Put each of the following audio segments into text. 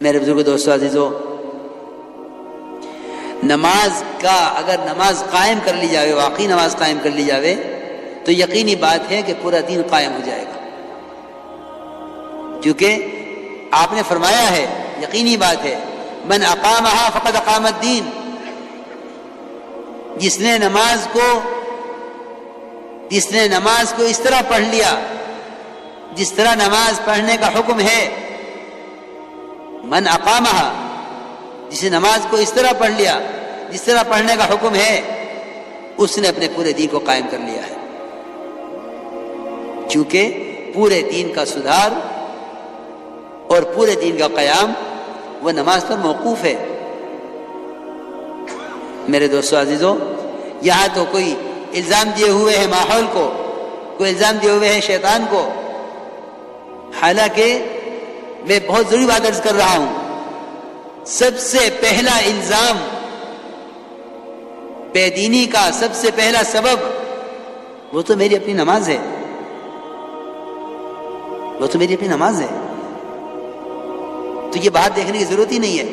میرے بزرگ دوستو عزیزو، نماز کا اگر نماز قائم کر لی جاوے، واقعی نماز قائم کر لی جاوے، تو یقینی بات ہے کہ پورا دین قائم ہو جائے گا، کیونکہ آپ نے فرمایا ہے، یقینی بات ہے، من اقامہا فقد اقام الدین، جس نے نماز کو اس طرح پڑھ لیا جس طرح نماز پڑھنے کا حکم ہے، من اقامہا، جس نے نماز کو اس طرح پڑھ لیا جس طرح پڑھنے کا حکم ہے، اس نے اپنے پورے دین کو قائم کر لیا ہے، کیونکہ پورے دین کا سدھار اور پورے دین کا قیام وہ نماز پر موقوف ہے۔ میرے دوستو عزیزو، یہاں تو کوئی الزام دیے ہوئے ہے ماحول کو، کوئی الزام دیے ہوئے ہے شیطان کو، حالانکہ میں بہت ضروری بات عرض کر رہا ہوں، سب سے پہلا الزام بے دینی کا، سب سے پہلا سبب وہ تو میری اپنی نماز ہے، وہ تو میری اپنی نماز ہے، تو یہ بات دیکھنے کی ضرورت ہی نہیں ہے۔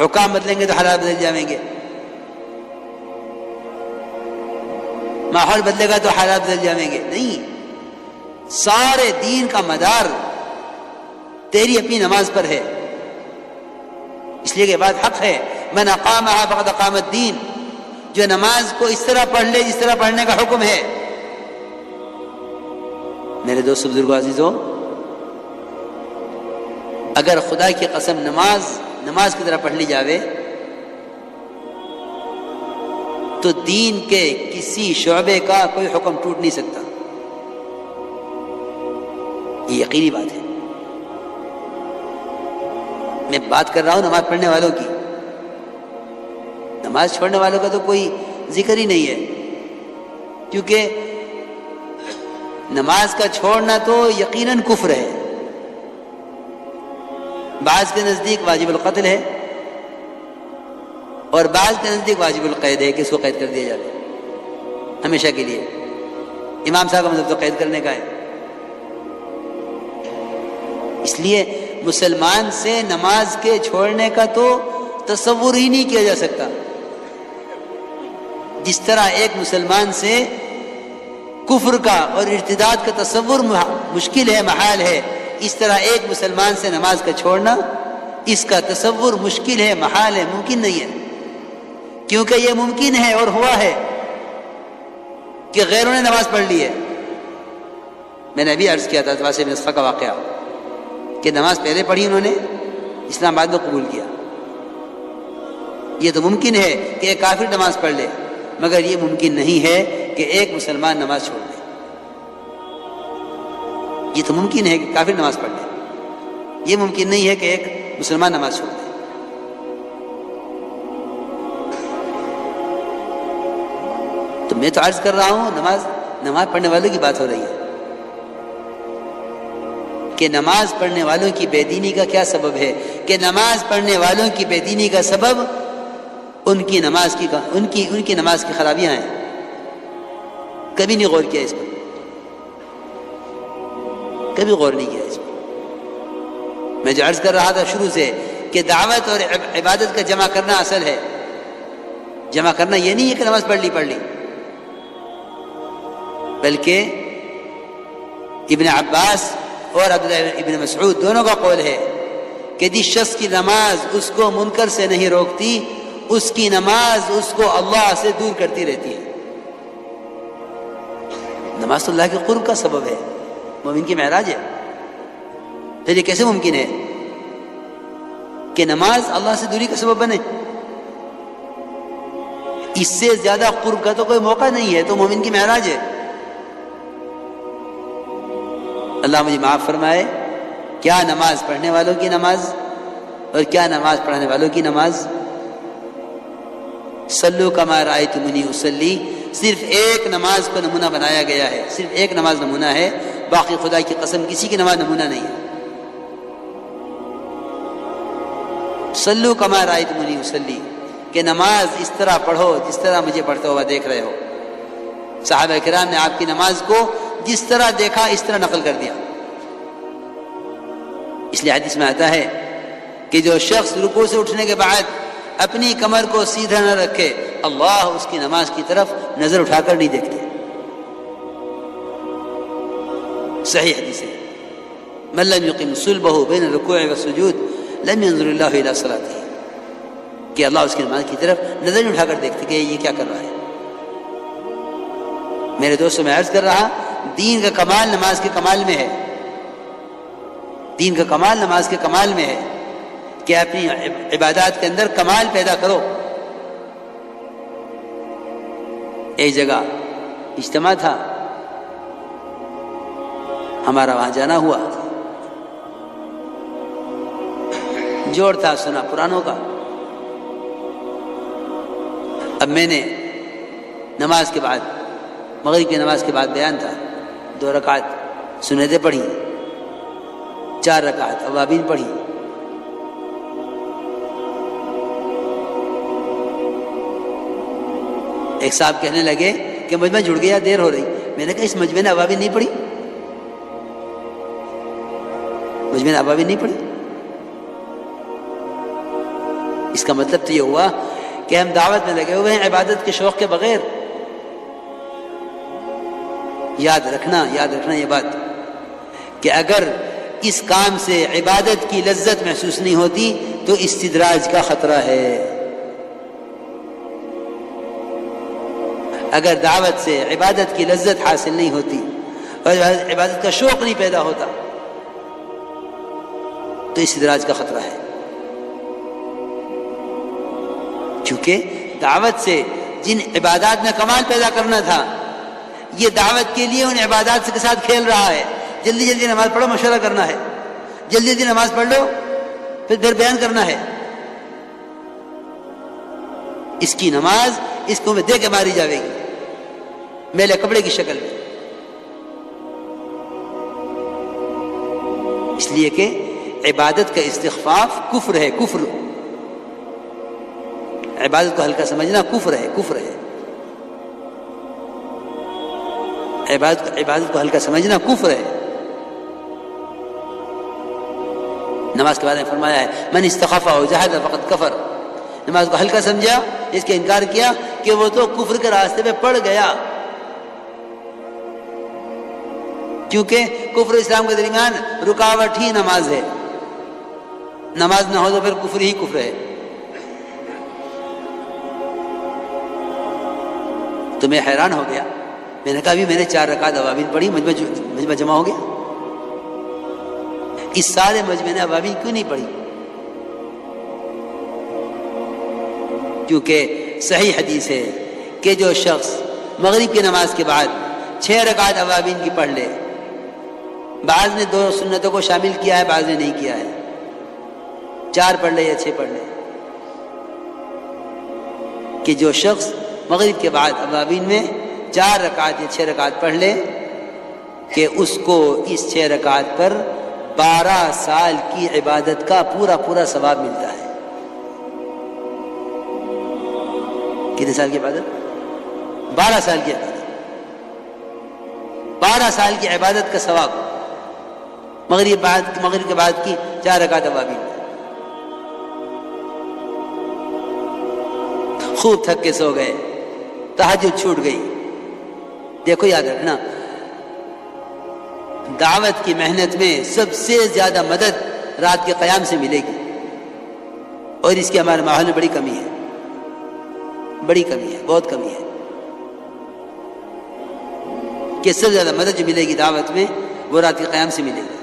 حکام بدلیں گے تو حالات بدل جائیں گے، ماحول بدلے گا تو حالات بدل جائیں گے، نہیں، سارے دین کا مدار تیری اپنی نماز پر ہے، اس لیے کہ بات حق ہے، من اقامہا فقد اقام الدین، جو نماز کو اس طرح پڑھ لے جس طرح پڑھنے کا حکم ہے۔ میرے دوست بزرگوں عزیزوں، اگر خدا کی قسم نماز کی طرح پڑھ لی جاوے تو دین کے کسی شعبے کا کوئی حکم ٹوٹ نہیں سکتا، یہ یقینی بات ہے۔ میں بات کر رہا ہوں نماز پڑھنے والوں کی، نماز چھوڑنے والوں کا تو کوئی ذکر ہی نہیں ہے، کیونکہ نماز کا چھوڑنا تو یقیناً کفر ہے، بعض کے نزدیک واجب القتل ہے اور بعض کے نزدیک واجب القید ہے کہ اس کو قید کر دیا جائے ہمیشہ کے لیے۔ امام صاحب کا مطلب تو قید کرنے کا ہے، اس لیے مسلمان سے نماز کے چھوڑنے کا تو تصور ہی نہیں کیا جا سکتا، جس طرح ایک مسلمان سے کفر کا اور ارتداد کا تصور مشکل ہے، محال ہے، اس طرح ایک مسلمان سے نماز کا چھوڑنا، اس کا تصور مشکل ہے، محال ہے، ممکن نہیں ہے، کیونکہ یہ ممکن ہے اور ہوا ہے کہ غیروں نے نماز پڑھ لی ہے۔ میں نے ابھی عرض کیا تھا واسع بن اسقع کا واقعہ کہ نماز پہلے پڑھی انہوں نے، اسلام بعد میں قبول کیا۔ یہ تو ممکن ہے کہ ایک کافر نماز پڑھ لے، مگر یہ ممکن نہیں ہے کہ ایک مسلمان نماز چھوڑ دے، یہ تو ممکن ہے کہ کافر نماز پڑھ لے، یہ ممکن نہیں ہے کہ ایک مسلمان نماز چھوڑ دے۔ تو میں تو عرض کر رہا ہوں نماز پڑھنے والوں کی بات ہو رہی ہے کہ نماز پڑھنے والوں کی بے دینی کا کیا سبب ہے، کہ نماز پڑھنے والوں کی بے دینی کا سبب ان کی نماز کی خرابیاں ہیں۔ کبھی نہیں غور کیا اس پر، کبھی غور نہیں کیا اس پر۔ میں جو عرض کر رہا تھا شروع سے کہ دعوت اور عبادت کا جمع کرنا اصل ہے، جمع کرنا یہ نہیں ہے کہ نماز پڑھ لی، بلکہ ابن عباس اور عبداللہ ابن مسعود دونوں کا قول ہے کہ جس شخص کی نماز اس کو منکر سے نہیں روکتی، اس کی نماز اس کو اللہ سے دور کرتی رہتی ہے۔ نماز تو اللہ کے قرب کا سبب ہے، مومن کی معراج ہے، پھر یہ کیسے ممکن ہے کہ نماز اللہ سے دوری کا سبب بنے؟ اس سے زیادہ قرب کا تو کوئی موقع نہیں ہے، تو مومن کی معراج ہے۔ اللہ مجھے معاف فرمائے، کیا نماز پڑھنے والوں کی نماز اور کیا نماز پڑھنے والوں کی نماز۔ صلو کما رأیتمونی اصلی، صرف ایک نماز کو نمونہ بنایا گیا ہے، صرف ایک نماز نمونہ ہے، باقی خدا کی قسم کسی کی نماز نمونہ نہیں ہے۔ صلو کما رأیتمونی اصلی، کہ نماز اس طرح پڑھو جس طرح مجھے پڑھتے ہوا دیکھ رہے ہو۔ صحابہ کرام نے آپ کی نماز کو جس طرح دیکھا اس طرح نقل کر دیا۔ اس لیے حدیث میں آتا ہے کہ جو شخص رکوع سے اٹھنے کے بعد اپنی کمر کو سیدھا نہ رکھے، اللہ اس کی نماز کی طرف نظر اٹھا کر نہیں دیکھتے۔ صحیح حدیث ہے، من لم یقم صلبہ بین الرکوع والسجود لم ينظر اللہ الی صلاته، کہ اللہ اس کی نماز کی طرف نظر نہیں اٹھا کر دیکھتے کہ یہ کیا کر رہا ہے۔ میرے دوستوں، میں عرض کر رہا، دین کا کمال نماز کے کمال میں ہے، دین کا کمال نماز کے کمال میں ہے کہ اپنی عبادات کے اندر کمال پیدا کرو۔ ایک جگہ اجتماع تھا، ہمارا وہاں جانا ہوا، جوڑ تھا سنا پرانوں کا۔ اب میں نے نماز کے بعد، مغرب کی نماز کے بعد بیان تھا، 2 رکعت سنتیں پڑھی، 4 رکعت اوابین پڑھی۔ ایک صاحب کہنے لگے کہ مجمع جڑ گیا، دیر ہو رہی۔ میں نے کہا اس مجمع نے اوابین نہیں پڑھی، مجمع نے اوابین نہیں پڑھی۔ اس کا مطلب تو یہ ہوا کہ ہم دعوت میں لگے ہوئے ہیں عبادت کے شوق کے بغیر۔ یاد رکھنا یہ بات کہ اگر اس کام سے عبادت کی لذت محسوس نہیں ہوتی تو استدراج کا خطرہ ہے۔ اگر دعوت سے عبادت کی لذت حاصل نہیں ہوتی اور عبادت کا شوق نہیں پیدا ہوتا تو استدراج کا خطرہ ہے، کیونکہ دعوت سے جن عبادات میں کمال پیدا کرنا تھا، یہ دعوت کے لیے ان عبادات کے ساتھ کھیل رہا ہے۔ جلدی جلدی نماز پڑھو، مشورہ کرنا ہے، جلدی جلدی نماز پڑھ لو، پھر بیان کرنا ہے۔ اس کی نماز اس کو میں دے کے ماری جاوے گی، میلے کپڑے کی شکل میں، اس لیے کہ عبادت کا استخفاف کفر ہے، کفر۔ عبادت کو ہلکا سمجھنا کفر ہے، کفر ہے۔ عبادت کو ہلکا سمجھنا کفر ہے۔ نماز کے بارے میں فرمایا ہے من استخف و جحد فقد کفر۔ نماز کو ہلکا سمجھا، اس کے انکار کیا کہ وہ تو کفر کے راستے پہ پڑ گیا، کیونکہ کفر اسلام کے درمیان رکاوٹ ہی نماز ہے، نماز نہ ہو تو پھر کفر ہی کفر ہے۔ تو میں حیران ہو گیا، میں نے کہا ابھی میں نے 4 رکعت اوابین پڑھی، مجمع جمع ہو گیا، اس سارے مجمع نے اوابین کیوں نہیں پڑھی؟ کیونکہ صحیح حدیث ہے کہ جو شخص مغرب کی نماز کے بعد 6 رکعت اوابین کی پڑھ لے، بعض نے 2 سنتوں کو شامل کیا ہے، بعض نے نہیں کیا ہے، 4 پڑھ لے یا 6 پڑھ لے، کہ جو شخص مغرب کے بعد اوابین میں 4 رکعت یا 6 رکعت پڑھ لے کہ اس کو اس 6 رکعت پر 12 سال کی عبادت کا پورا ثواب ملتا ہے۔ کتنے سال کی عبادت؟ 12 سال کی عبادت، 12 سال کی عبادت کا ثواب مغرب کے بعد کی 4 رکعت اوابین میں۔ خوب تھک کے سو گئے، تہجد چھوٹ گئی۔ دیکھو یاد رکھنا، دعوت کی محنت میں سب سے زیادہ مدد رات کے قیام سے ملے گی، اور اس کی ہمارے ماحول میں بڑی کمی ہے، بہت کمی ہے، کہ سب سے زیادہ مدد جو ملے گی دعوت میں وہ رات کے قیام سے ملے گی۔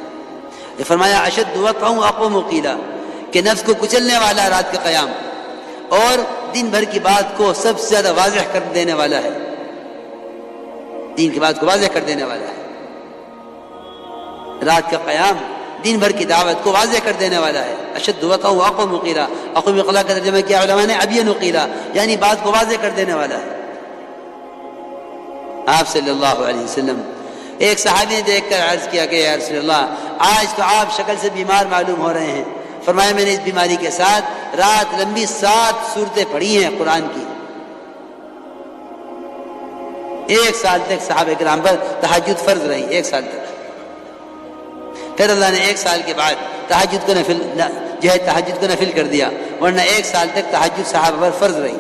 یہ فرمایا اشد وقع اقوم قیلا، کہ نفس کو کچلنے والا رات کا قیام، اور دن بھر کی بات کو سب سے زیادہ واضح کر دینے والا ہے، دین کی بات کو واضح کر دینے والا ہے۔ رات کا قیام دن بھر کی دعوت کو واضح کر دینے والا ہے۔ اشد وقع اقوم قیلا، اقوم قیلا کا ترجمہ کیا علماء نے ابین قیلا، یعنی بات کو واضح کر دینے والا ہے۔ آپ صلی اللہ علیہ وسلم، ایک صحابی نے دیکھ کر عرض کیا کہ یا رسول اللہ، آج تو آپ شکل سے بیمار معلوم ہو رہے ہیں۔ فرمایا میں نے اس بیماری کے ساتھ رات لمبی 7 سورتیں پڑھی ہیں قرآن کی۔ 1 سال تک صحابہ کرام پر تہجد فرض رہی، 1 سال تک۔ پھر اللہ نے 1 سال کے بعد تہجد کو نفل جو ہے تہجد کو نفل کر دیا، ورنہ 1 سال تک تہجد صحابہ پر فرض رہی۔